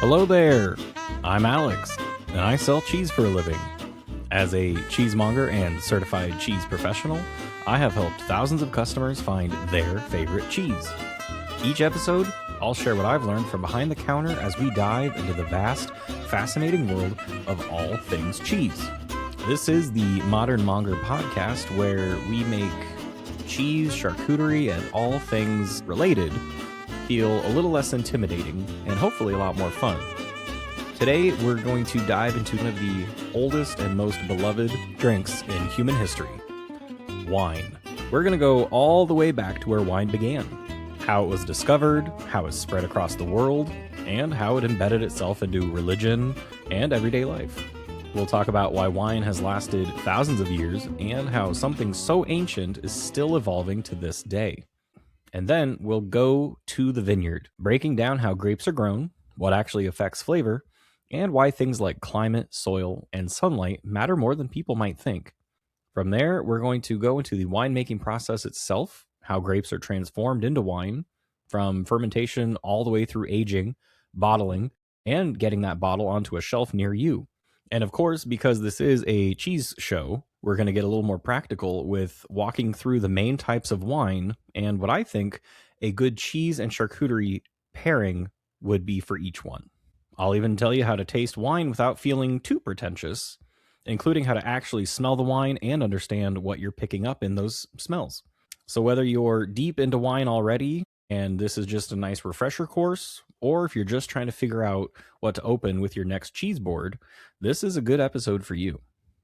Hello there, I'm Alex, and I sell cheese for a living. As a cheesemonger and certified cheese professional, I have helped thousands of customers find their favorite cheese. Each episode, I'll share what I've learned from behind the counter as we dive into the vast, fascinating world of all things cheese. This is the Modern Monger podcast where we make cheese, charcuterie, and all things related feel a little less intimidating and hopefully a lot more fun. Today, we're going to dive into one of the oldest and most beloved drinks in human history, wine. We're going to go all the way back to where wine began, how it was discovered, how it spread across the world, and how it embedded itself into religion and everyday life. We'll talk about why wine has lasted thousands of years and how something so ancient is still evolving to this day. And then we'll go to the vineyard, breaking down how grapes are grown, what actually affects flavor, and why things like climate, soil, and sunlight matter more than people might think. From there, we're going to go into the winemaking process itself, how grapes are transformed into wine, from fermentation all the way through aging, bottling, and getting that bottle onto a shelf near you. And of course, because this is a cheese show, we're going to get a little more practical with walking through the main types of wine and what I think a good cheese and charcuterie pairing would be for each one. I'll even tell you how to taste wine without feeling too pretentious, including how to actually smell the wine and understand what you're picking up in those smells. So whether you're deep into wine already and this is just a nice refresher course, or if you're just trying to figure out what to open with your next cheese board, this is a good episode for you.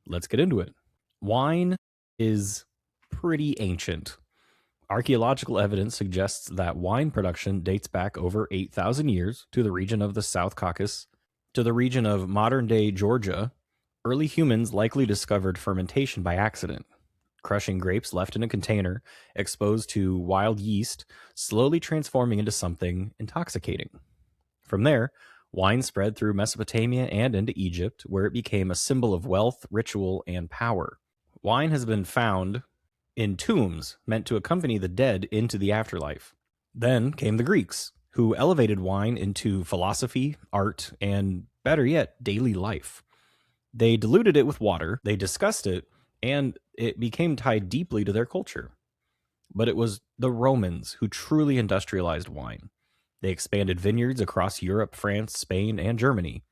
Let's get into it. Wine is pretty ancient. Archaeological evidence suggests that wine production dates back over 8,000 years to the region of the South Caucasus, to the region of modern-day Georgia. Early humans likely discovered fermentation by accident, crushing grapes left in a container, exposed to wild yeast, slowly transforming into something intoxicating. From there, wine spread through Mesopotamia and into Egypt, where it became a symbol of wealth, ritual, and power. Wine has been found in tombs meant to accompany the dead into the afterlife. Then came the Greeks, who elevated wine into philosophy, art, and better yet, daily life. They diluted it with water, they discussed it, and it became tied deeply to their culture. But it was the Romans who truly industrialized wine. They expanded vineyards across Europe, France, Spain, and Germany,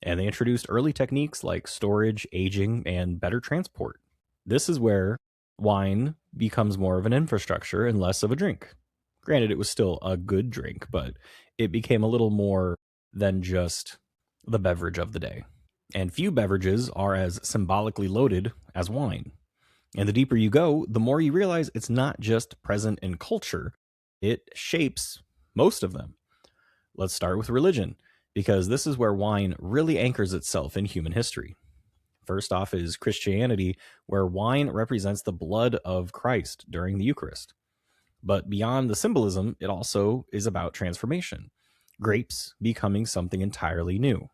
and they introduced early techniques like storage, aging, and better transport. This is where wine becomes more of an infrastructure and less of a drink. Granted, it was still a good drink, but it became a little more than just the beverage of the day. And few beverages are as symbolically loaded as wine. And the deeper you go, the more you realize it's not just present in culture, it shapes most of them. Let's start with religion, because this is where wine really anchors itself in human history. First off is Christianity, where wine represents the blood of Christ during the Eucharist. But beyond the symbolism, it also is about transformation, grapes becoming something entirely new.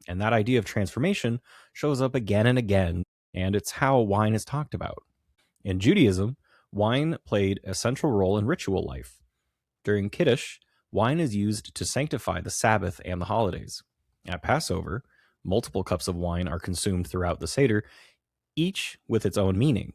And that idea of transformation shows up again and again, and it's how wine is talked about. In Judaism, wine played a central role in ritual life. During Kiddush, wine is used to sanctify the Sabbath and the holidays. At Passover, multiple cups of wine are consumed throughout the Seder, each with its own meaning.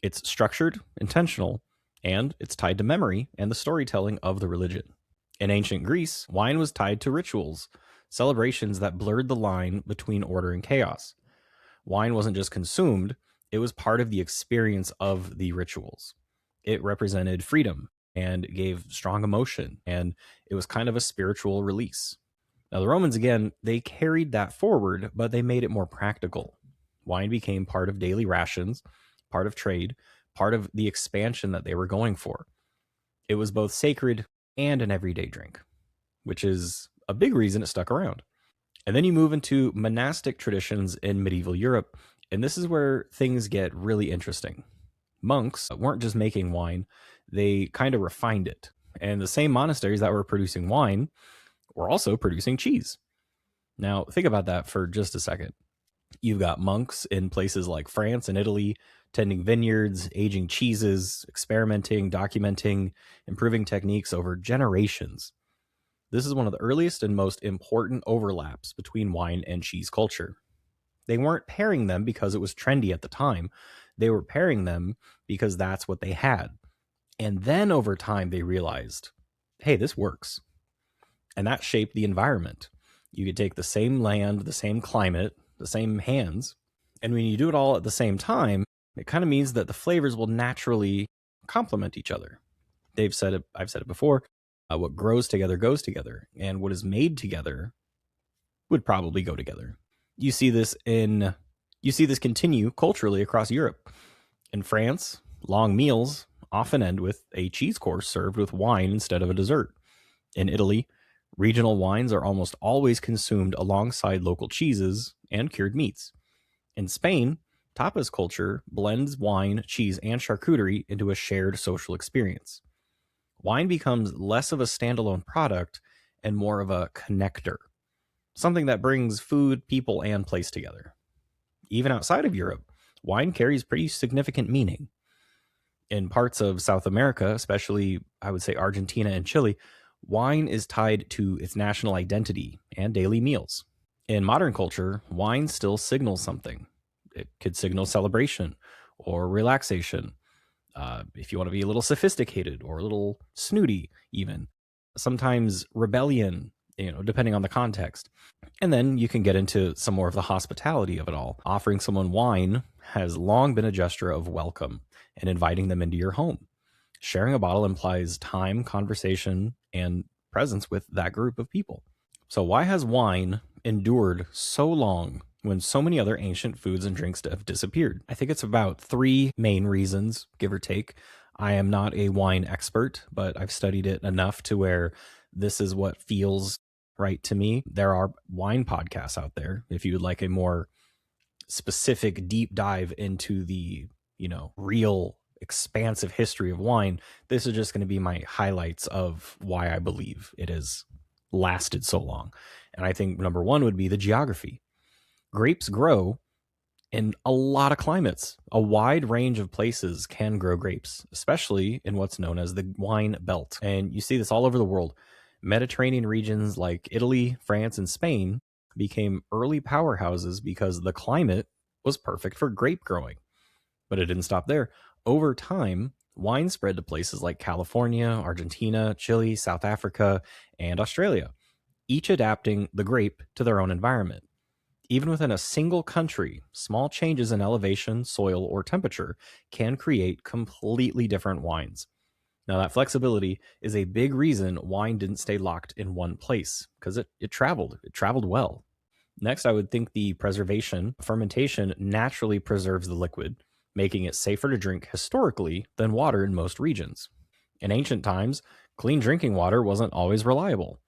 It's structured, intentional, and it's tied to memory and the storytelling of the religion. In ancient Greece, wine was tied to rituals, celebrations that blurred the line between order and chaos. Wine wasn't just consumed, it was part of the experience of the rituals. It represented freedom and gave strong emotion, and it was kind of a spiritual release. Now, the Romans, again, they carried that forward, but they made it more practical. Wine became part of daily rations, part of trade, part of the expansion that they were going for. It was both sacred and an everyday drink, which is a big reason it stuck around. And then you move into monastic traditions in medieval Europe, and this is where things get really interesting. Monks weren't just making wine, they kind of refined it. And the same monasteries that were producing wine were also producing cheese. Now, think about that for just a second. You've got monks in places like France and Italy, tending vineyards, aging cheeses, experimenting, documenting, improving techniques over generations. This is one of the earliest and most important overlaps between wine and cheese culture. They weren't pairing them because it was trendy at the time. They were pairing them because that's what they had. And then over time, they realized, hey, this works. And that shaped the environment. You could take the same land, the same climate, the same hands, and when you do it all at the same time, it kind of means that the flavors will naturally complement each other. They've said it, I've said it before, what grows together goes together, and what is made together would probably go together. You see this continue culturally across Europe. In France, long meals often end with a cheese course served with wine instead of a dessert. In Italy, regional wines are almost always consumed alongside local cheeses and cured meats. In Spain, tapas culture blends wine, cheese, and charcuterie into a shared social experience. Wine becomes less of a standalone product and more of a connector, something that brings food, people, and place together. Even outside of Europe, wine carries pretty significant meaning. In parts of South America, especially I would say Argentina and Chile, wine is tied to its national identity and daily meals. In modern culture, wine still signals something. It could signal celebration or relaxation. If you want to be a little sophisticated or a little snooty, even sometimes rebellion, depending on the context. And then you can get into some more of the hospitality of it all. Offering someone wine has long been a gesture of welcome and inviting them into your home. Sharing a bottle implies time, conversation, and presence with that group of people. So why has wine endured so long when so many other ancient foods and drinks have disappeared? I think it's about 3 main reasons, give or take. I am not a wine expert, but I've studied it enough to where this is what feels right to me. There are wine podcasts out there. If you would like a more specific deep dive into the, real expansive history of wine, this is just going to be my highlights of why I believe it has lasted so long. And I think number 1 would be the geography. Grapes grow in a lot of climates. A wide range of places can grow grapes, especially in what's known as the wine belt. And you see this all over the world. Mediterranean regions like Italy, France, and Spain became early powerhouses because the climate was perfect for grape growing. But it didn't stop there. Over time, wine spread to places like California, Argentina, Chile, South Africa, and Australia, each adapting the grape to their own environment. Even within a single country, small changes in elevation, soil, or temperature can create completely different wines. Now, that flexibility is a big reason wine didn't stay locked in one place, because it traveled. It traveled well. Next, I would think the preservation. Fermentation naturally preserves the liquid, making it safer to drink historically than water in most regions. In ancient times, clean drinking water wasn't always reliable.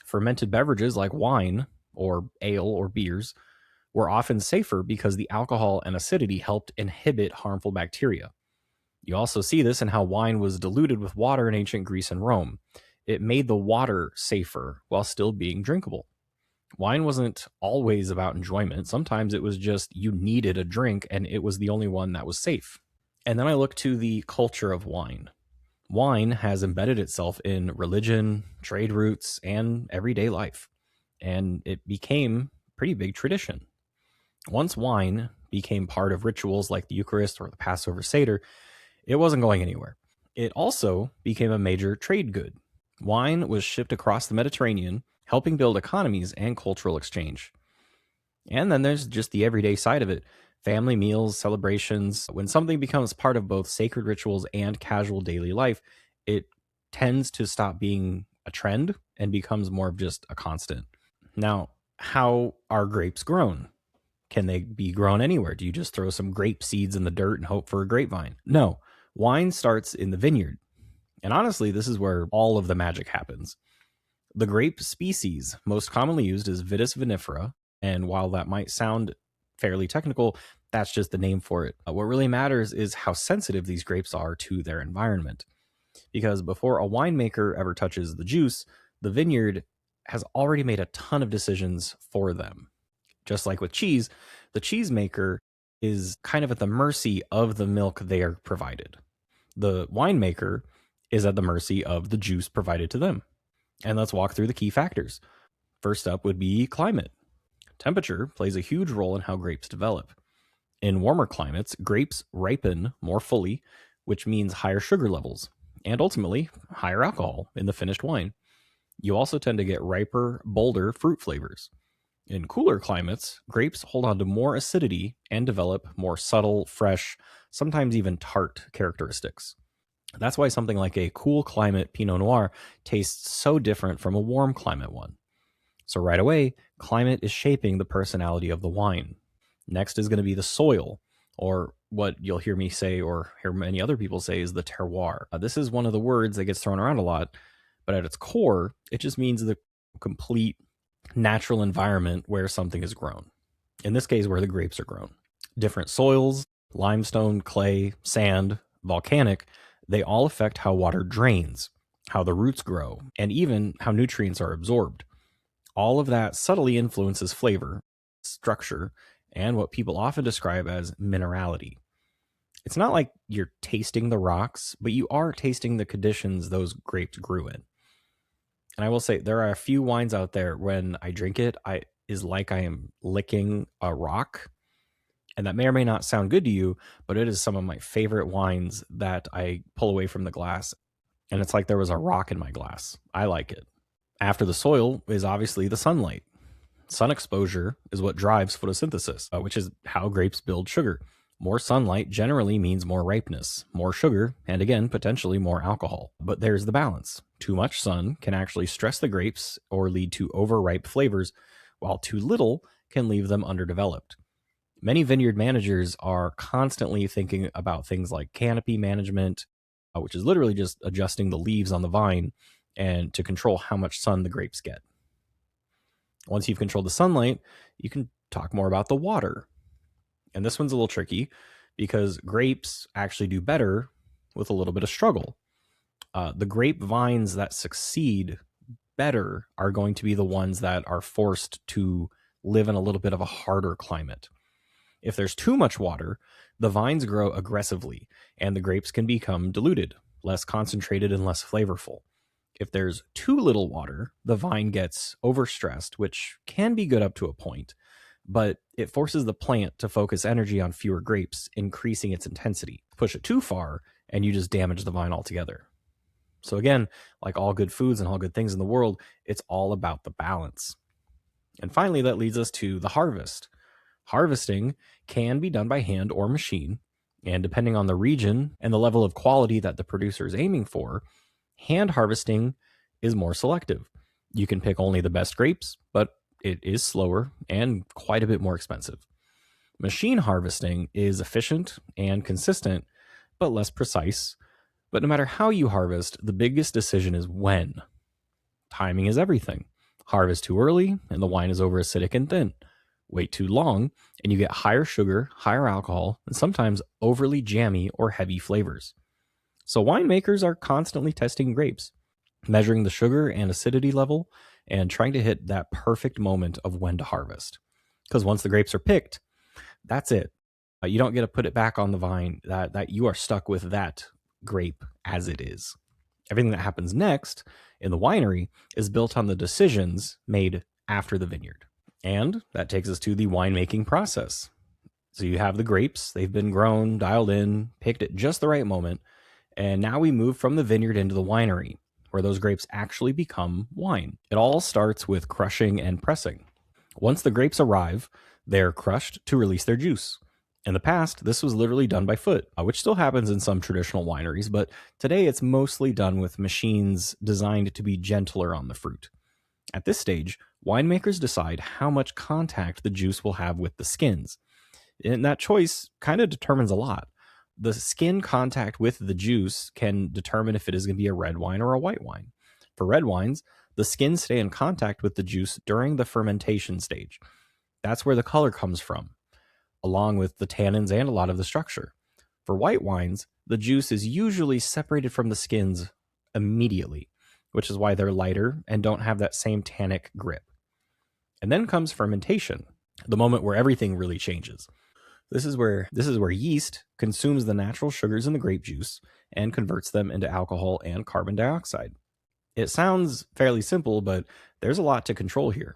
Fermented beverages like wine, or ale, or beers, were often safer because the alcohol and acidity helped inhibit harmful bacteria. You also see this in how wine was diluted with water in ancient Greece and Rome. It made the water safer while still being drinkable. Wine wasn't always about enjoyment. Sometimes it was just you needed a drink and it was the only one that was safe. And then I look to the culture of wine. Wine has embedded itself in religion, trade routes, and everyday life. And it became a pretty big tradition. Once wine became part of rituals like the Eucharist or the Passover Seder, it wasn't going anywhere. It also became a major trade good. Wine was shipped across the Mediterranean, helping build economies and cultural exchange. And then there's just the everyday side of it. Family meals, celebrations. When something becomes part of both sacred rituals and casual daily life, it tends to stop being a trend and becomes more of just a constant. Now, how are grapes grown? Can they be grown anywhere? Do you just throw some grape seeds in the dirt and hope for a grapevine? No, wine starts in the vineyard. And honestly, this is where all of the magic happens. The grape species most commonly used is Vitis vinifera, and while that might sound fairly technical, that's just the name for it. What really matters is how sensitive these grapes are to their environment. Because before a winemaker ever touches the juice, the vineyard has already made a ton of decisions for them. Just like with cheese, the cheesemaker is kind of at the mercy of the milk they are provided. The winemaker is at the mercy of the juice provided to them. And let's walk through the key factors. First up would be climate. Temperature plays a huge role in how grapes develop. In warmer climates, grapes ripen more fully, which means higher sugar levels and ultimately higher alcohol in the finished wine. You also tend to get riper, bolder fruit flavors. In cooler climates, grapes hold on to more acidity and develop more subtle, fresh, sometimes even tart characteristics. That's why something like a cool climate Pinot Noir tastes so different from a warm climate one. So, right away, climate is shaping the personality of the wine. Next is going to be the soil, or what you'll hear me say, or hear many other people say, is the terroir. This is one of the words that gets thrown around a lot, but at its core, it just means the complete natural environment where something is grown. In this case, where the grapes are grown. Different soils, limestone, clay, sand, volcanic, they all affect how water drains, how the roots grow, and even how nutrients are absorbed. All of that subtly influences flavor, structure, and what people often describe as minerality. It's not like you're tasting the rocks, but you are tasting the conditions those grapes grew in. And I will say there are a few wines out there when I drink it, I is like I am licking a rock. And that may or may not sound good to you, but it is some of my favorite wines that I pull away from the glass. And it's like there was a rock in my glass. I like it. After the soil is obviously the sunlight. Sun exposure is what drives photosynthesis, which is how grapes build sugar. More sunlight generally means more ripeness, more sugar, and again, potentially more alcohol. But there's the balance. Too much sun can actually stress the grapes or lead to overripe flavors, while too little can leave them underdeveloped. Many vineyard managers are constantly thinking about things like canopy management, which is literally just adjusting the leaves on the vine and to control how much sun the grapes get. Once you've controlled the sunlight, you can talk more about the water. And this one's a little tricky because grapes actually do better with a little bit of struggle. The grape vines that succeed better are going to be the ones that are forced to live in a little bit of a harder climate. If there's too much water, the vines grow aggressively and the grapes can become diluted, less concentrated and less flavorful. If there's too little water, the vine gets overstressed, which can be good up to a point, but it forces the plant to focus energy on fewer grapes, increasing its intensity. Push it too far, and you just damage the vine altogether. So again, like all good foods and all good things in the world, it's all about the balance. And finally, that leads us to the harvest. Harvesting can be done by hand or machine, and depending on the region and the level of quality that the producer is aiming for, hand harvesting is more selective. You can pick only the best grapes, but it is slower and quite a bit more expensive. Machine harvesting is efficient and consistent, but less precise. But no matter how you harvest, the biggest decision is when. Timing is everything. Harvest too early, and the wine is over acidic and thin. Wait too long, and you get higher sugar, higher alcohol, and sometimes overly jammy or heavy flavors. So winemakers are constantly testing grapes, measuring the sugar and acidity level, and trying to hit that perfect moment of when to harvest. Because once the grapes are picked, that's it. You don't get to put it back on the vine. That you are stuck with that grape as it is. Everything that happens next in the winery is built on the decisions made after the vineyard. And that takes us to the winemaking process. So you have the grapes, they've been grown, dialed in, picked at just the right moment, and now we move from the vineyard into the winery, where those grapes actually become wine. It all starts with crushing and pressing. Once the grapes arrive, they're crushed to release their juice. In the past, this was literally done by foot, which still happens in some traditional wineries, but today it's mostly done with machines designed to be gentler on the fruit. At this stage, winemakers decide how much contact the juice will have with the skins. And that choice kind of determines a lot. The skin contact with the juice can determine if it is going to be a red wine or a white wine. For red wines, the skins stay in contact with the juice during the fermentation stage. That's where the color comes from, along with the tannins and a lot of the structure. For white wines, the juice is usually separated from the skins immediately, which is why they're lighter and don't have that same tannic grip. And then comes fermentation, the moment where everything really changes. This is where yeast consumes the natural sugars in the grape juice and converts them into alcohol and carbon dioxide. It sounds fairly simple, but there's a lot to control here.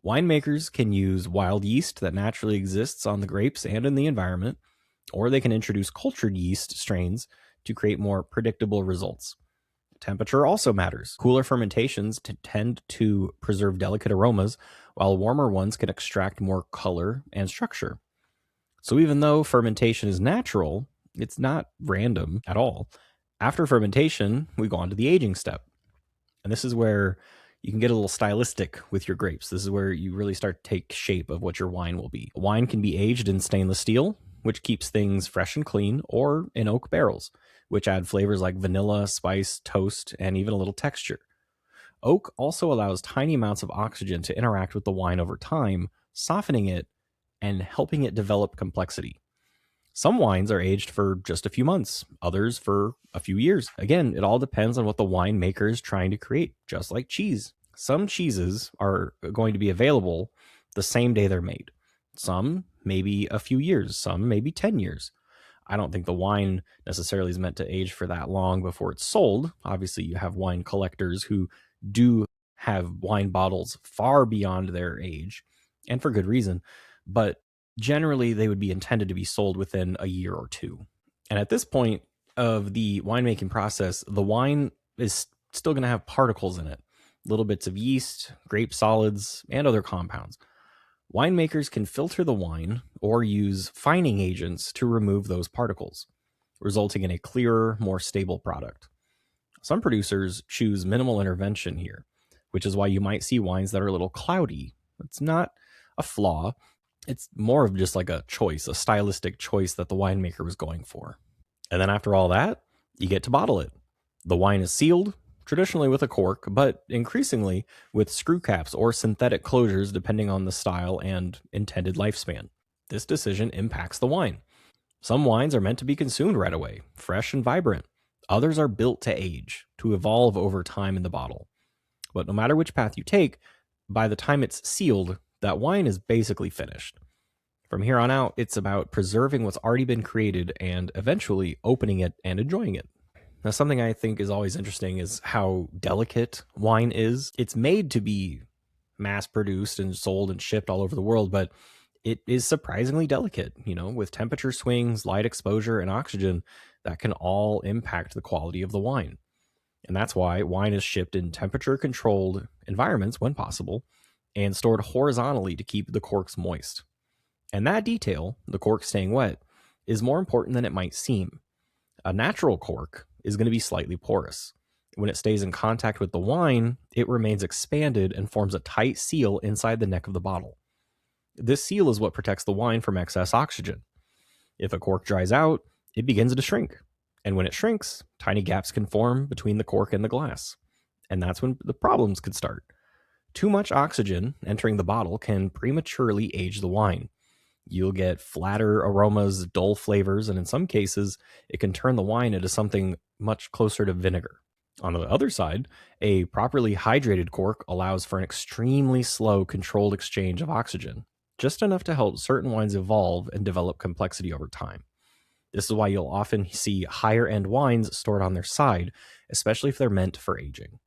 Winemakers can use wild yeast that naturally exists on the grapes and in the environment, or they can introduce cultured yeast strains to create more predictable results. Temperature also matters. Cooler fermentations tend to preserve delicate aromas, while warmer ones can extract more color and structure. So even though fermentation is natural, it's not random at all. After fermentation, we go on to the aging step. And this is where you can get a little stylistic with your grapes. This is where you really start to take shape of what your wine will be. Wine can be aged in stainless steel, which keeps things fresh and clean, or in oak barrels, which add flavors like vanilla, spice, toast, and even a little texture. Oak also allows tiny amounts of oxygen to interact with the wine over time, softening it and helping it develop complexity. Some wines are aged for just a few months, others for a few years. Again, it all depends on what the winemaker is trying to create, just like cheese. Some cheeses are going to be available the same day they're made. Some maybe a few years, some maybe 10 years. I don't think the wine necessarily is meant to age for that long before it's sold. Obviously, you have wine collectors who do have wine bottles far beyond their age, and for good reason. But generally, they would be intended to be sold within a year or two. And at this point of the winemaking process, the wine is still going to have particles in it, little bits of yeast, grape solids, and other compounds. Winemakers can filter the wine or use fining agents to remove those particles, resulting in a clearer, more stable product. Some producers choose minimal intervention here, which is why you might see wines that are a little cloudy. It's not a flaw. It's more of just like a choice, a stylistic choice that the winemaker was going for. And then after all that, you get to bottle it. The wine is sealed, traditionally with a cork, but increasingly with screw caps or synthetic closures depending on the style and intended lifespan. This decision impacts the wine. Some wines are meant to be consumed right away, fresh and vibrant. Others are built to age, to evolve over time in the bottle. But no matter which path you take, by the time it's sealed, that wine is basically finished. From here on out, it's about preserving what's already been created and eventually opening it and enjoying it. Now, something I think is always interesting is how delicate wine is. It's made to be mass produced and sold and shipped all over the world, but it is surprisingly delicate, with temperature swings, light exposure, and oxygen that can all impact the quality of the wine. And that's why wine is shipped in temperature controlled environments when possible and stored horizontally to keep the corks moist. And that detail, the cork staying wet, is more important than it might seem. A natural cork is going to be slightly porous. When it stays in contact with the wine, it remains expanded and forms a tight seal inside the neck of the bottle. This seal is what protects the wine from excess oxygen. If a cork dries out, it begins to shrink. And when it shrinks, tiny gaps can form between the cork and the glass. And that's when the problems could start. Too much oxygen entering the bottle can prematurely age the wine. You'll get flatter aromas, dull flavors, and in some cases, it can turn the wine into something much closer to vinegar. On the other side, a properly hydrated cork allows for an extremely slow, controlled exchange of oxygen, just enough to help certain wines evolve and develop complexity over time. This is why you'll often see higher-end wines stored on their side, especially if they're meant for aging.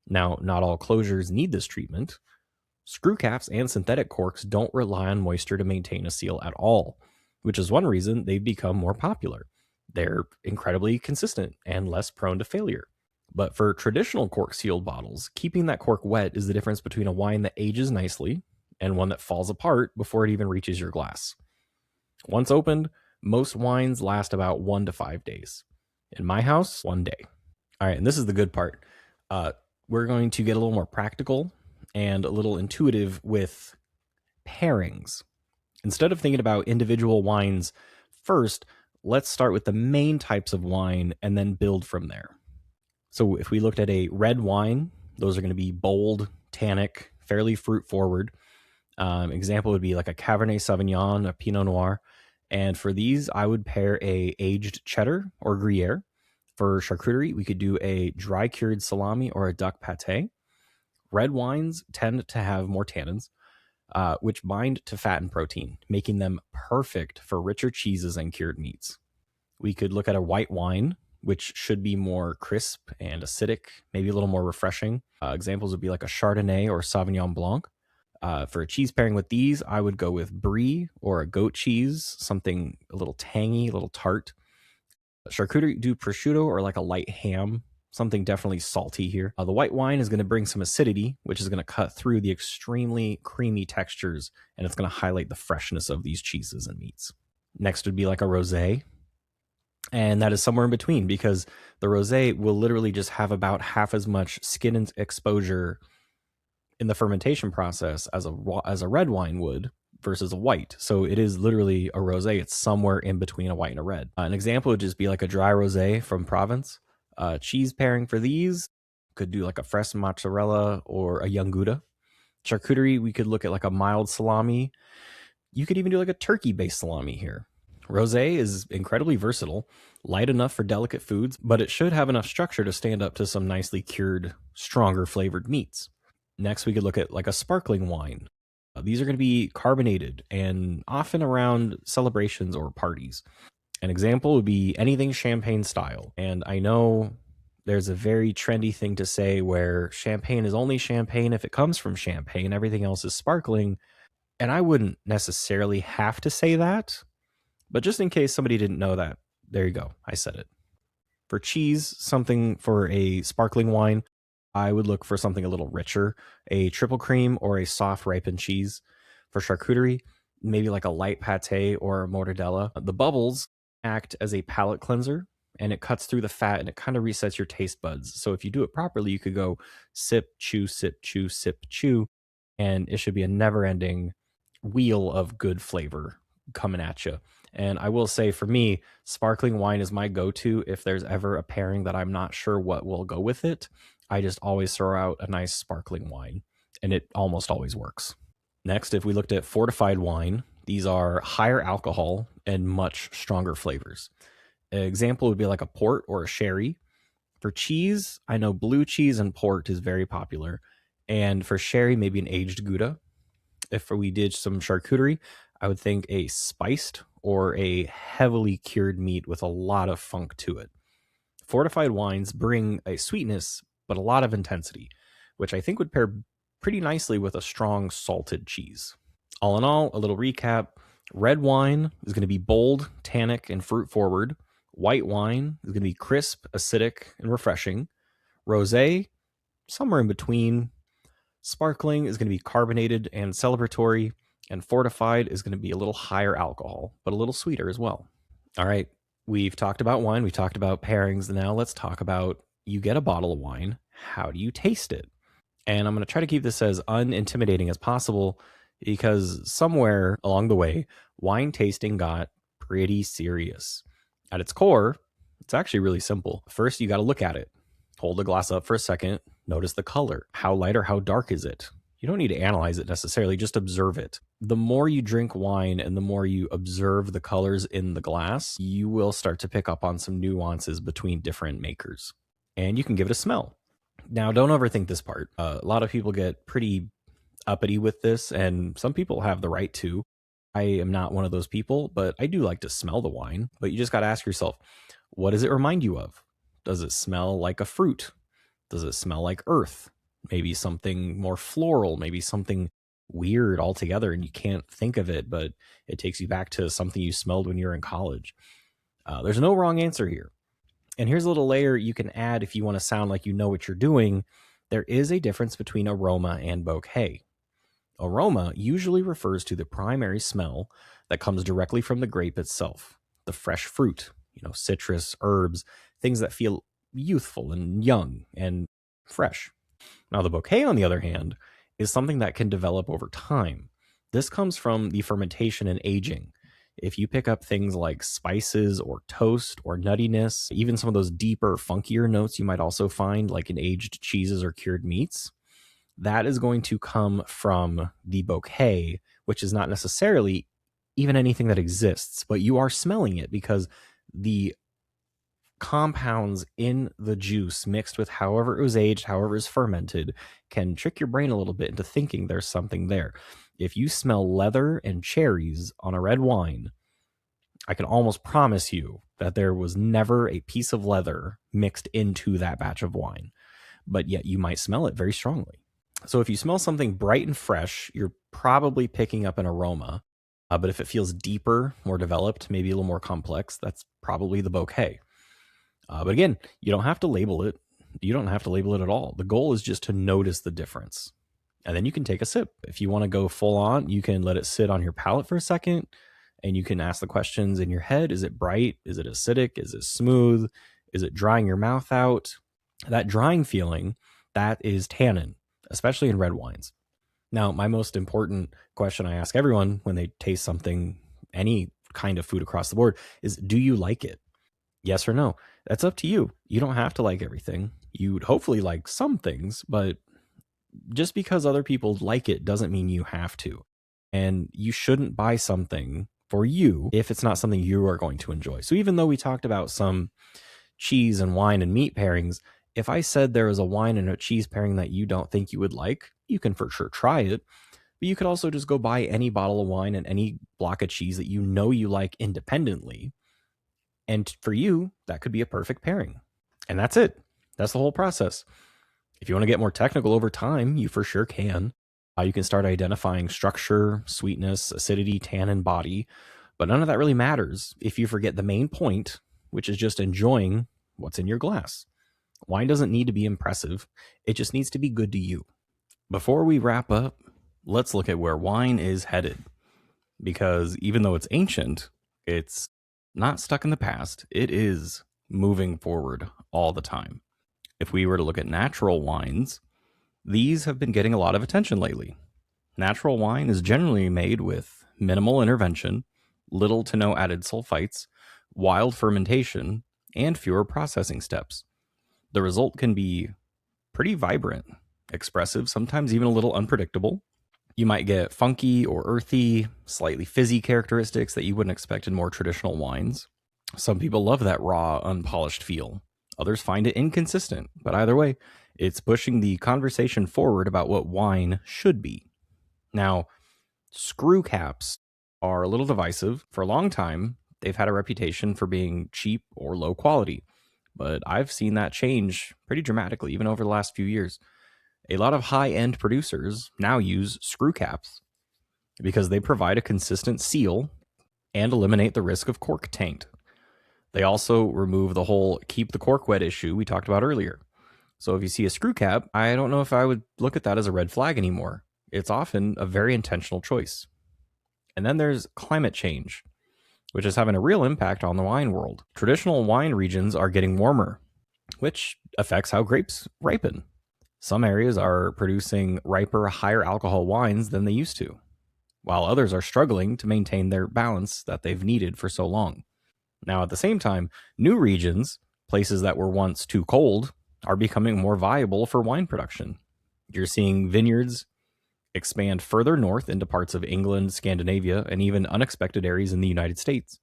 Now, not all closures need this treatment. Screw caps and synthetic corks don't rely on moisture to maintain a seal at all, which is one reason they've become more popular. They're incredibly consistent and less prone to failure. But for traditional cork-sealed bottles, keeping that cork wet is the difference between a wine that ages nicely and one that falls apart before it even reaches your glass. Once opened, most wines last about 1 to 5 days. In my house, 1 day. All right, and this is the good part. We're going to get a little more practical and a little intuitive with pairings. Instead of thinking about individual wines first, let's start with the main types of wine and then build from there. So if we looked at a red wine, those are going to be bold, tannic, fairly fruit forward. Example would be like a Cabernet Sauvignon, a Pinot Noir. And for these, I would pair a aged cheddar or Gruyere. For charcuterie, we could do a dry cured salami or a duck pate. Red wines tend to have more tannins, which bind to fat and protein, making them perfect for richer cheeses and cured meats. We could look at a white wine which should be more crisp and acidic, maybe a little more refreshing. Examples would be like a Chardonnay or Sauvignon Blanc. For a cheese pairing with these, I would go with brie or a goat cheese, something a little tangy, a little tart. Charcuterie du prosciutto or like a light ham, something definitely salty here. The white wine is going to bring some acidity, which is going to cut through the extremely creamy textures, and it's going to highlight the freshness of these cheeses and meats. Next would be like a rosé, and that is somewhere in between because the rosé will literally just have about half as much skin exposure in the fermentation process as a red wine would versus a white. So it is literally a rosé. It's somewhere in between a white and a red. An example would just be like a dry rosé from Provence. Cheese pairing for these could do like a fresh mozzarella or a young Gouda. Charcuterie, we could look at like a mild salami. You could even do like a turkey-based salami here. Rosé is incredibly versatile, light enough for delicate foods, but it should have enough structure to stand up to some nicely cured, stronger flavored meats. Next, we could look at like a sparkling wine. These are going to be carbonated and often around celebrations or parties. An example would be anything champagne style. And I know there's a very trendy thing to say where champagne is only champagne if it comes from champagne, everything else is sparkling. And I wouldn't necessarily have to say that, but just in case somebody didn't know that, there you go. I said it. For cheese, something for a sparkling wine, I would look for something a little richer, a triple cream or a soft ripened cheese. For charcuterie, maybe like a light pate or a mortadella. The bubbles act as a palate cleanser and it cuts through the fat and it kind of resets your taste buds. So if you do it properly, you could go sip, chew, sip, chew, sip, chew, and it should be a never ending wheel of good flavor coming at you. And I will say for me, sparkling wine is my go-to if there's ever a pairing that I'm not sure what will go with it. I just always throw out a nice sparkling wine, and it almost always works. Next, if we looked at fortified wine, these are higher alcohol and much stronger flavors. An example would be like a port or a sherry. For cheese, I know blue cheese and port is very popular. And for sherry, maybe an aged Gouda. If we did some charcuterie, I would think a spiced or a heavily cured meat with a lot of funk to it. Fortified wines bring a sweetness, but a lot of intensity, which I think would pair pretty nicely with a strong salted cheese. All in all, a little recap. Red wine is going to be bold, tannic, and fruit forward. White wine is going to be crisp, acidic, and refreshing. Rosé, somewhere in between. Sparkling is going to be carbonated and celebratory. And fortified is going to be a little higher alcohol, but a little sweeter as well. All right, we've talked about wine. We talked about pairings. Now let's talk about, you get a bottle of wine. How do you taste it? And I'm going to try to keep this as unintimidating as possible because somewhere along the way, wine tasting got pretty serious. At its core, it's actually really simple. First, you got to look at it. Hold the glass up for a second. Notice the color. How light or how dark is it? You don't need to analyze it necessarily, just observe it. The more you drink wine and the more you observe the colors in the glass, you will start to pick up on some nuances between different makers. And you can give it a smell. Now, don't overthink this part. A lot of people get pretty uppity with this, and some people have the right to. I am not one of those people, but I do like to smell the wine. But you just got to ask yourself, what does it remind you of? Does it smell like a fruit? Does it smell like earth? Maybe something more floral, maybe something weird altogether, and you can't think of it, but it takes you back to something you smelled when you were in college. There's no wrong answer here. And here's a little layer you can add if you want to sound like you know what you're doing. There is a difference between aroma and bouquet. Aroma usually refers to the primary smell that comes directly from the grape itself, the fresh fruit, citrus, herbs, things that feel youthful and young and fresh. Now, the bouquet, on the other hand, is something that can develop over time. This comes from the fermentation and aging. If you pick up things like spices or toast or nuttiness, even some of those deeper, funkier notes you might also find like in aged cheeses or cured meats, that is going to come from the bouquet, which is not necessarily even anything that exists, but you are smelling it because the compounds in the juice mixed with however it was aged, however it was fermented, can trick your brain a little bit into thinking there's something there. If you smell leather and cherries on a red wine, I can almost promise you that there was never a piece of leather mixed into that batch of wine, but yet you might smell it very strongly. So if you smell something bright and fresh, you're probably picking up an aroma. But if it feels deeper, more developed, maybe a little more complex, that's probably the bouquet. But again, you don't have to label it. You don't have to label it at all. The goal is just to notice the difference. And then you can take a sip. If you want to go full on, you can let it sit on your palate for a second, and you can ask the questions in your head. Is it bright? Is it acidic? Is it smooth? Is it drying your mouth out? That drying feeling, that is tannin, especially in red wines. Now, my most important question I ask everyone when they taste something, any kind of food across the board, is do you like it? Yes or no? That's up to you. You don't have to like everything. You'd hopefully like some things, but just because other people like it doesn't mean you have to. And you shouldn't buy something for you if it's not something you are going to enjoy. So even though we talked about some cheese and wine and meat pairings, if I said there was a wine and a cheese pairing that you don't think you would like, you can for sure try it. But you could also just go buy any bottle of wine and any block of cheese that you know you like independently. And for you, that could be a perfect pairing. And that's it. That's the whole process. If you want to get more technical over time, you for sure can. You can start identifying structure, sweetness, acidity, tannin, body. But none of that really matters if you forget the main point, which is just enjoying what's in your glass. Wine doesn't need to be impressive. It just needs to be good to you. Before we wrap up, let's look at where wine is headed. Because even though it's ancient, it's not stuck in the past. It is moving forward all the time. If we were to look at natural wines, these have been getting a lot of attention lately. Natural wine is generally made with minimal intervention, little to no added sulfites, wild fermentation, and fewer processing steps. The result can be pretty vibrant, expressive, sometimes even a little unpredictable. You might get funky or earthy, slightly fizzy characteristics that you wouldn't expect in more traditional wines. Some people love that raw, unpolished feel. Others find it inconsistent, but either way, it's pushing the conversation forward about what wine should be. Now, screw caps are a little divisive. For a long time, they've had a reputation for being cheap or low quality, but I've seen that change pretty dramatically, even over the last few years. A lot of high-end producers now use screw caps because they provide a consistent seal and eliminate the risk of cork taint. They also remove the whole keep the cork wet issue we talked about earlier. So if you see a screw cap, I don't know if I would look at that as a red flag anymore. It's often a very intentional choice. And then there's climate change, which is having a real impact on the wine world. Traditional wine regions are getting warmer, which affects how grapes ripen. Some areas are producing riper, higher alcohol wines than they used to, while others are struggling to maintain their balance that they've needed for so long. Now, at the same time, new regions, places that were once too cold, are becoming more viable for wine production. You're seeing vineyards expand further north into parts of England, Scandinavia, and even unexpected areas in the United States.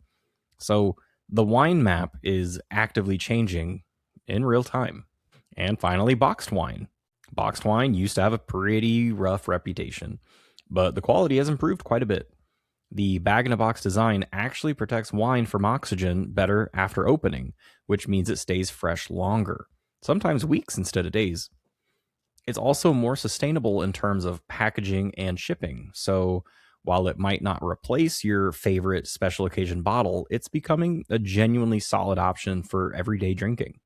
So the wine map is actively changing in real time. And finally, boxed wine. Boxed wine used to have a pretty rough reputation, but the quality has improved quite a bit. The bag-in-a-box design actually protects wine from oxygen better after opening, which means it stays fresh longer, sometimes weeks instead of days. It's also more sustainable in terms of packaging and shipping, so while it might not replace your favorite special occasion bottle, it's becoming a genuinely solid option for everyday drinking.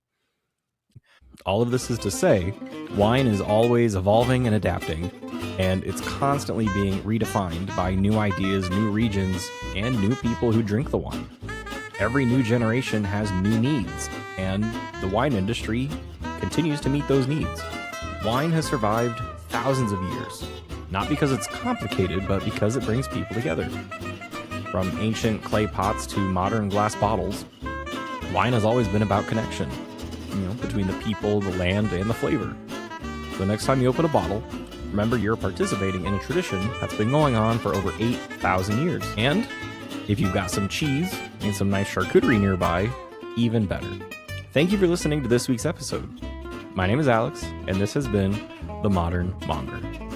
All of this is to say, wine is always evolving and adapting, and it's constantly being redefined by new ideas, new regions, and new people who drink the wine. Every new generation has new needs, and the wine industry continues to meet those needs. Wine has survived thousands of years, not because it's complicated, but because it brings people together. From ancient clay pots to modern glass bottles, wine has always been about connection, between the people, the land, and the flavor. So next time you open a bottle, remember you're participating in a tradition that's been going on for over 8,000 years. And if you've got some cheese and some nice charcuterie nearby, even better. Thank you for listening to this week's episode. My name is Alex, and this has been The Modern Monger.